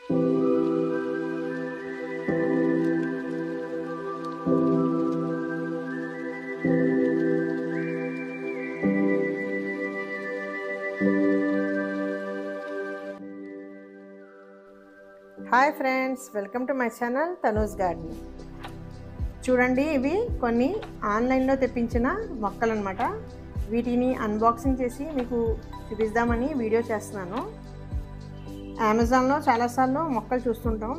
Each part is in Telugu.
Hi friends, welcome to my channel Tanu's garden. చూడండి, ఇవి కొన్ని ఆన్లైన్లో తెప్పించిన మొక్కలు అనమాట. వీటిని అన్బాక్సింగ్ చేసి మీకు చూపిద్దామని వీడియో చేస్తున్నాను. అమెజాన్లో చాలాసార్లు మొక్కలు చూస్తుంటాం,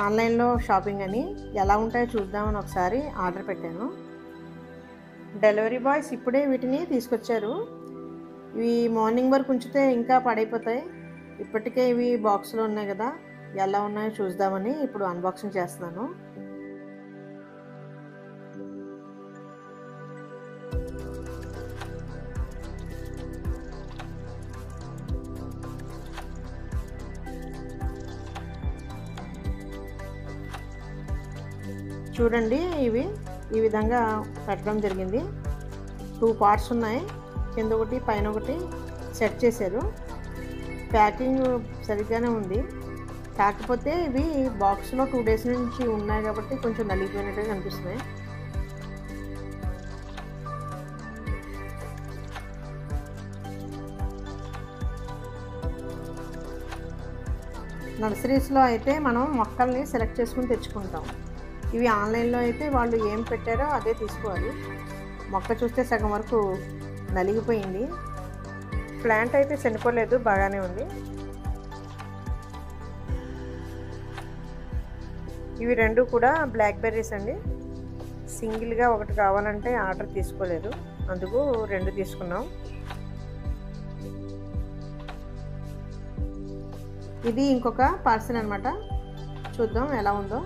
ఆన్లైన్లో షాపింగ్ అని ఎలా ఉంటాయో చూద్దామని ఒకసారి ఆర్డర్ పెట్టాను. డెలివరీ బాయ్స్ ఇప్పుడే వీటిని తీసుకొచ్చారు. ఇవి మార్నింగ్ వరకు ఉంచితే ఇంకా పాడైపోతాయి. ఇప్పటికే ఇవి బాక్స్లో ఉన్నాయి కదా, ఎలా ఉన్నాయో చూద్దామని ఇప్పుడు అన్బాక్సింగ్ చేస్తున్నాను. చూడండి, ఇవి ఈ విధంగా పెట్టడం జరిగింది. 2 పార్ట్స్ ఉన్నాయి, కింద ఒకటి పైన ఒకటి సెట్ చేశారు. ప్యాకింగ్ సరిగ్గానే ఉంది, కాకపోతే ఇవి బాక్స్లో 2 డేస్ నుంచి ఉన్నాయి కాబట్టి కొంచెం నలిగిపోయినట్టుగా కనిపిస్తున్నాయి. నర్సరీస్లో అయితే మనం మొక్కల్ని సెలెక్ట్ చేసుకుని తెచ్చుకుంటాం. ఇవి ఆన్లైన్లో అయితే వాళ్ళు ఏం పెట్టారో అదే తీసుకోవాలి. మొక్క చూస్తే సగం వరకు నలిగిపోయింది. ప్లాంట్ అయితే చనిపోలేదు, బాగానే ఉంది. ఇవి 2 కూడా బ్లాక్ బెర్రీస్ అండి. సింగిల్గా ఒకటి కావాలంటే ఆర్డర్ తీసుకోలేదు, అందుకు 2 తీసుకున్నాం. ఇది ఇంకొక పార్సెల్ అనమాట, చూద్దాం ఎలా ఉందో.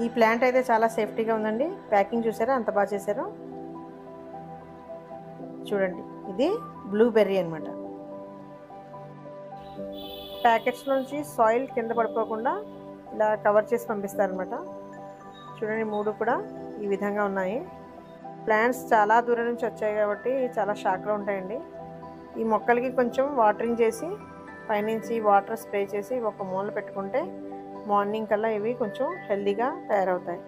ఈ ప్లాంట్ అయితే చాలా సేఫ్టీగా ఉందండి. ప్యాకింగ్ చూసారా ఎంత బాగా చేశారో. చూడండి, ఇది బ్లూబెర్రీ అనమాట. ప్యాకెట్స్లోంచి సాయిల్ కింద పడిపోకుండా ఇలా కవర్ చేసి పంపిస్తారనమాట. చూడండి, 3 కూడా ఈ విధంగా ఉన్నాయి. ప్లాంట్స్ చాలా దూరం నుంచి వచ్చాయి కాబట్టి చాలా షాక్గా ఉంటాయండి. ఈ మొక్కలకి కొంచెం వాటరింగ్ చేసి పైనుంచి వాటర్ స్ప్రే చేసి ఒక మూల పెట్టుకుంటే మార్నింగ్ కల్లా ఇవి కొంచెం హెల్దీగా తయారవుతాయి.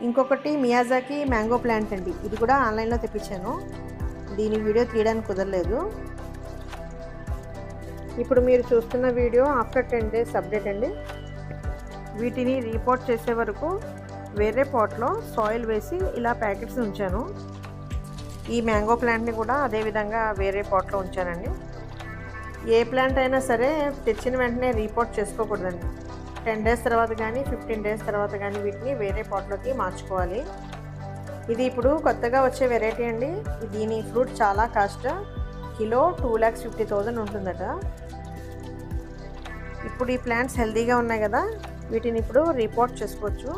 ఇంకొకటి మియాజాకి మ్యాంగో ప్లాంట్ అండి. ఇది కూడా ఆన్లైన్లో తెప్పించాను, దీని వీడియో తీయడానికి కుదరలేదు. ఇప్పుడు మీరు చూస్తున్న వీడియో ఆఫ్టర్ 10 డేస్ అప్డేట్ అండి. వీటిని రీపోర్ట్ చేసే వరకు వేరే పాట్లో సాయిల్ వేసి ఇలా ప్యాకెట్స్ ఉంచాను. ఈ మ్యాంగో ప్లాంట్ని కూడా అదేవిధంగా వేరే పాట్లో ఉంచానండి. ఏ ప్లాంట్ అయినా సరే తెచ్చిన వెంటనే రీపోర్ట్ చేసుకోకూడదండి. 10 డేస్ తర్వాత కానీ 15 డేస్ తర్వాత కానీ వీటిని వేరే పాట్లోకి మార్చుకోవాలి. ఇది ఇప్పుడు కొత్తగా వచ్చే వెరైటీ అండి. దీని ఫ్రూట్ చాలా కాస్ట్, కిలో 2,50,000 ఉంటుందట. ఇప్పుడు ఈ ప్లాంట్స్ హెల్తీగా ఉన్నాయి కదా, వీటిని ఇప్పుడు రీపోర్ట్ చేసుకోవచ్చు.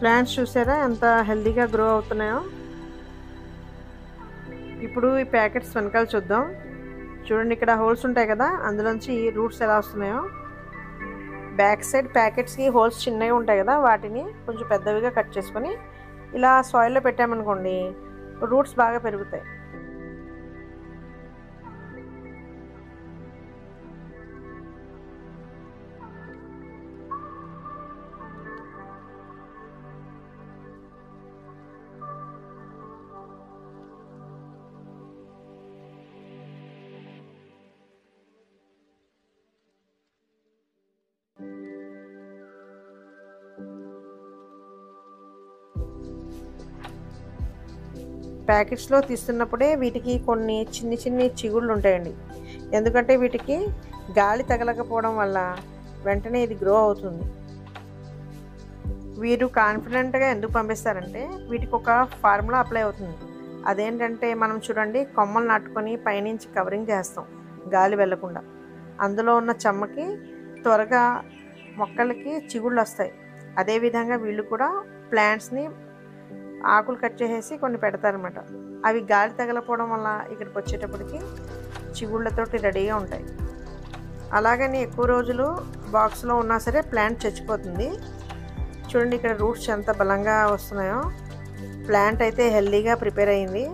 ప్లాంట్స్ చూసారా ఎంత హెల్తీగా గ్రో అవుతున్నాయో. ఇప్పుడు ఈ ప్యాకెట్స్ వెనకాల చూద్దాం. చూడండి, ఇక్కడ హోల్స్ ఉంటాయి కదా, అందులోంచి రూట్స్ ఎలా వస్తున్నాయో. బ్యాక్ సైడ్ ప్యాకెట్స్కి హోల్స్ చిన్నగా ఉంటాయి కదా, వాటిని కొంచెం పెద్దవిగా కట్ చేసుకొని ఇలా సాయిల్లో పెట్టామనుకోండి, రూట్స్ బాగా పెరుగుతాయి. ప్యాకెట్స్లో తీస్తున్నప్పుడే వీటికి కొన్ని చిన్ని చిగుళ్ళు ఉంటాయండి. ఎందుకంటే వీటికి గాలి తగలకపోవడం వల్ల వెంటనే ఇది గ్రో అవుతుంది. వీరు కాన్ఫిడెంట్గా ఎందుకు పంపిస్తారంటే వీటికి ఒక ఫార్ములా అప్లై అవుతుంది. అదేంటంటే మనం చూడండి, కొమ్మలు నాటుకొని పైనుంచి కవరింగ్ చేస్తాం గాలి వెళ్లకుండా. అందులో ఉన్న చెమ్మకి త్వరగా మొక్కలకి చిగుళ్ళు వస్తాయి. అదేవిధంగా వీళ్ళు కూడా ప్లాంట్స్ని ఆకులు కట్ చేసేసి కొన్ని పెడతారనమాట. అవి గాలి తగలపోవడం వల్ల ఇక్కడికి వచ్చేటప్పటికి చిగుళ్ళతోటి రెడీగా ఉంటాయి. అలాగని ఎక్కువ రోజులు బాక్స్లో ఉన్నా సరే ప్లాంట్ చచ్చిపోతుంది. చూడండి ఇక్కడ రూట్స్ ఎంత బలంగా వస్తున్నాయో. ప్లాంట్ అయితే హెల్దీగా ప్రిపేర్ అయింది.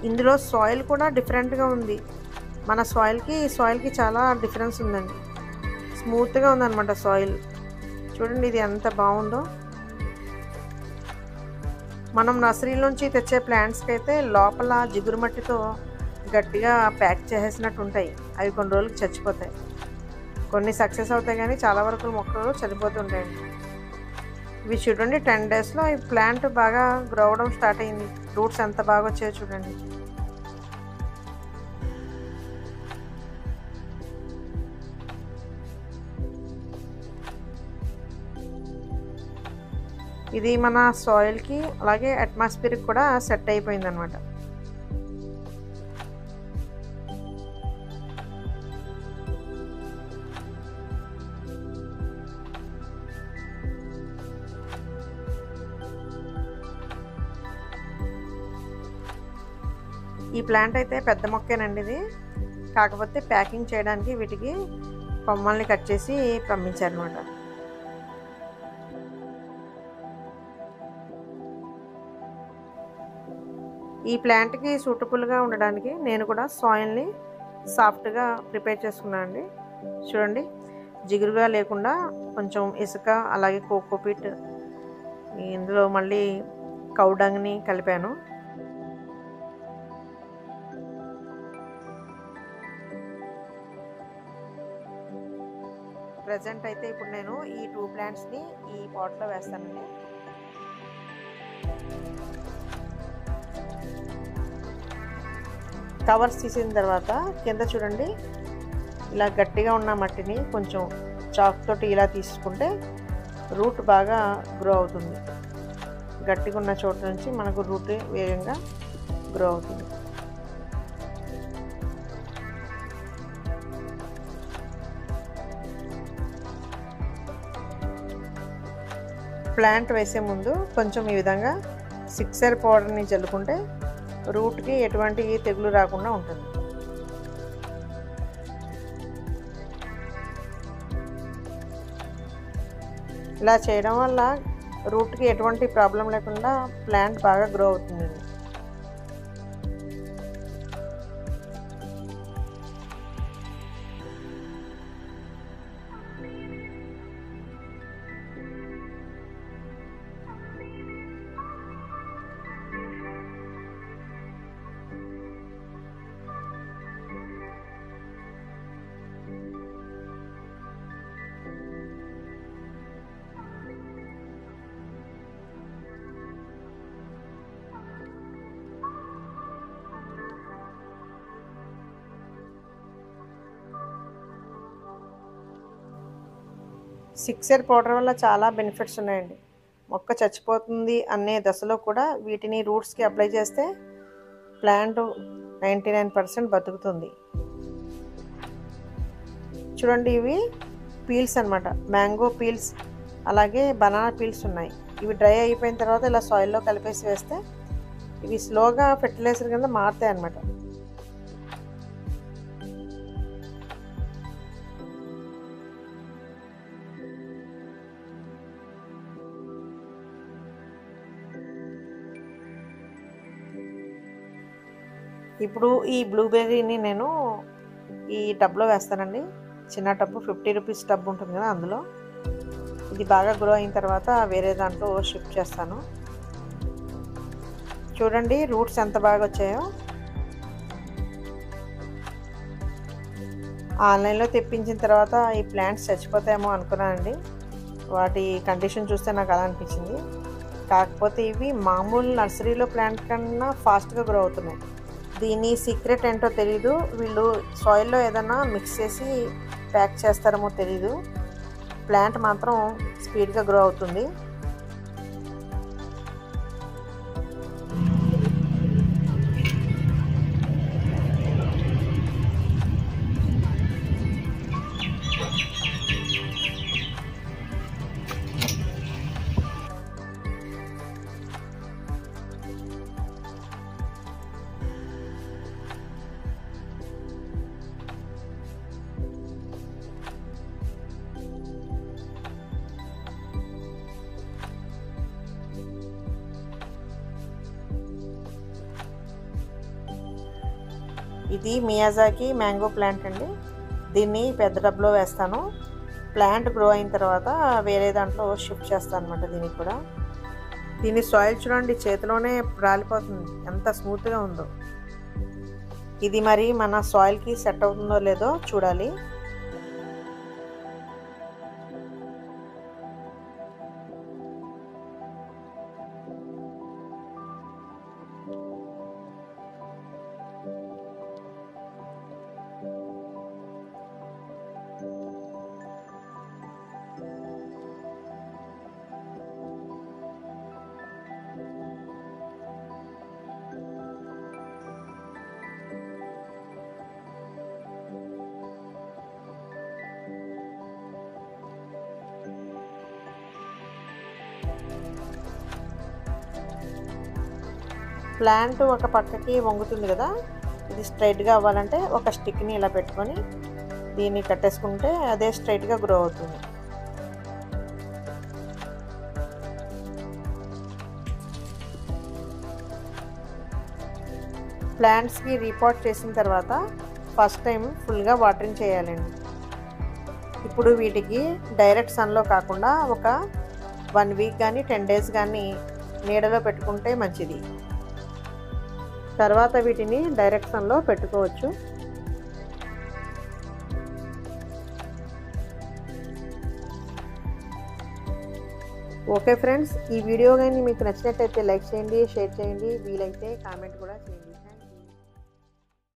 ఇందులో సాయిల్ కూడా డిఫరెంట్గా ఉంది. మన సాయిల్కి చాలా డిఫరెన్స్ ఉందండి. స్మూత్గా ఉందన్నమాట సాయిల్. చూడండి ఇది ఎంత బాగుందో. మనం నర్సరీలోంచి తెచ్చే ప్లాంట్స్కి అయితే లోపల జిగురు మట్టితో గట్టిగా ప్యాక్ చేసేసినట్టు ఉంటాయి. అవి కొన్ని రోజులకి చచ్చిపోతాయి. కొన్ని సక్సెస్ అవుతాయి కానీ చాలా వరకు మొక్కలు చనిపోతుంటాయండి. ఇవి చూడండి 10 డేస్లో ఈ ప్లాంట్ బాగా గ్రో అవ్వడం స్టార్ట్ అయింది. రూట్స్ ఎంత బాగా వచ్చాయో చూడండి. ఇది మన సాయిల్కి అలాగే అట్మాస్ఫియర్కి కూడా సెట్ అయిపోయింది అనమాట. ఈ ప్లాంట్ అయితే పెద్ద మొక్కేనండి ఇది. కాకపోతే ప్యాకింగ్ చేయడానికి వీటికి కొమ్మల్ని కట్ చేసి పంపించారనమాట. ఈ ప్లాంట్కి సూటబుల్గా ఉండడానికి నేను కూడా సాయిల్ని సాఫ్ట్గా ప్రిపేర్ చేసుకున్నాను అండి. చూడండి జిగురుగా లేకుండా కొంచెం ఇసుక అలాగే కోకోపీట్, ఇందులో మళ్ళీ కౌడంగ్ని కలిపాను. ప్రజెంట్ అయితే ఇప్పుడు నేను ఈ 2 ప్లాంట్స్ని ఈ పాట్లో వేస్తానండి. కవర్స్ తీసిన తర్వాత కింద చూడండి ఇలా గట్టిగా ఉన్న మట్టిని కొంచెం చాక్ తోటి ఇలా తీసుకుంటే రూట్ బాగా గ్రో అవుతుంది. గట్టిగా ఉన్న చోటు నుంచి మనకు రూట్ వేగంగా గ్రో అవుతుంది. ప్లాంట్ వేసే ముందు కొంచెం ఈ విధంగా సిక్సర్ పౌడర్ని జల్లుకుంటే రూట్కి ఎటువంటి తెగులు రాకుండా ఉంటుంది. ఇలా చేయడం వల్ల రూట్కి ఎటువంటి ప్రాబ్లం లేకుండా ప్లాంట్ బాగా గ్రో అవుతుంది. సిక్సర్ పౌడర్ వల్ల చాలా బెనిఫిట్స్ ఉన్నాయండి. మొక్క చచ్చిపోతుంది అనే దశలో కూడా వీటిని రూట్స్కి అప్లై చేస్తే ప్లాంట్ 99% బతుకుతుంది. చూడండి ఇవి పీల్స్ అనమాట. మ్యాంగో పీల్స్ అలాగే బనానా పీల్స్ ఉన్నాయి. ఇవి డ్రై అయిపోయిన తర్వాత ఇలా సాయిల్లో కలిపేసి వేస్తే ఇవి స్లోగా ఫెర్టిలైజర్ కింద మారుతాయి అన్నమాట. ఇప్పుడు ఈ బ్లూబెర్రీని నేను ఈ టబ్లో వేస్తానండి. చిన్న టబ్బు 50 రూపీస్ టబ్ ఉంటుంది కదా, అందులో. ఇది బాగా గ్రో అయిన తర్వాత వేరే దాంట్లో షిఫ్ట్ చేస్తాను. చూడండి రూట్స్ ఎంత బాగా వచ్చాయో. ఆన్లైన్లో తెప్పించిన తర్వాత ఈ ప్లాంట్స్ చచ్చిపోతాయేమో అనుకున్నానండి. వాటి కండిషన్ చూస్తే నాకు అలా అనిపించింది. కాకపోతే ఇవి మామూలు నర్సరీలో ప్లాంట్ కన్నా ఫాస్ట్గా గ్రో అవుతున్నాయి. దీని సీక్రెట్ ఏంటో తెలీదు. వీళ్ళు సాయిల్లో ఏదైనా మిక్స్ చేసి ప్యాక్ చేస్తారేమో తెలీదు. ప్లాంట్ మాత్రం స్పీడ్గా గ్రో అవుతుంది. ఇది మియాజాకి మ్యాంగో ప్లాంట్ అండి. దీన్ని పెద్ద టబ్లో వేస్తాను. ప్లాంట్ గ్రో అయిన తర్వాత వేరే దాంట్లో షిఫ్ట్ చేస్తాను అనమాట. దీనికి కూడా దీని సాయిల్ చూడండి, చేతిలోనే రాలిపోతుంది, ఎంత స్మూత్గా ఉందో. ఇది మరి మన సాయిల్కి సెట్ అవుతుందో లేదో చూడాలి. ప్లాంట్ ఒక పక్కకి వంగుతుంది కదా, ఇది స్ట్రైట్గా అవ్వాలంటే ఒక స్టిక్ని ఇలా పెట్టుకొని దీన్ని కట్టేసుకుంటే అదే స్ట్రైట్గా గ్రో అవుతుంది. ప్లాంట్స్కి రీపాట్ చేసిన తర్వాత ఫస్ట్ టైం ఫుల్గా వాటరింగ్ చేయాలండి. ఇప్పుడు వీటికి డైరెక్ట్ సన్లో కాకుండా ఒక 1 వీక్ కానీ 10 డేస్ కానీ నీడలో పెట్టుకుంటే మంచిది. తర్వాత వీటిని డైరెక్ట్ సన్లో పెట్టుకోవచ్చు. ఓకే ఫ్రెండ్స్, ఈ వీడియో కానీ మీకు నచ్చినట్టయితే లైక్ చేయండి, షేర్ చేయండి, వీలైతే కామెంట్ కూడా చేయండి.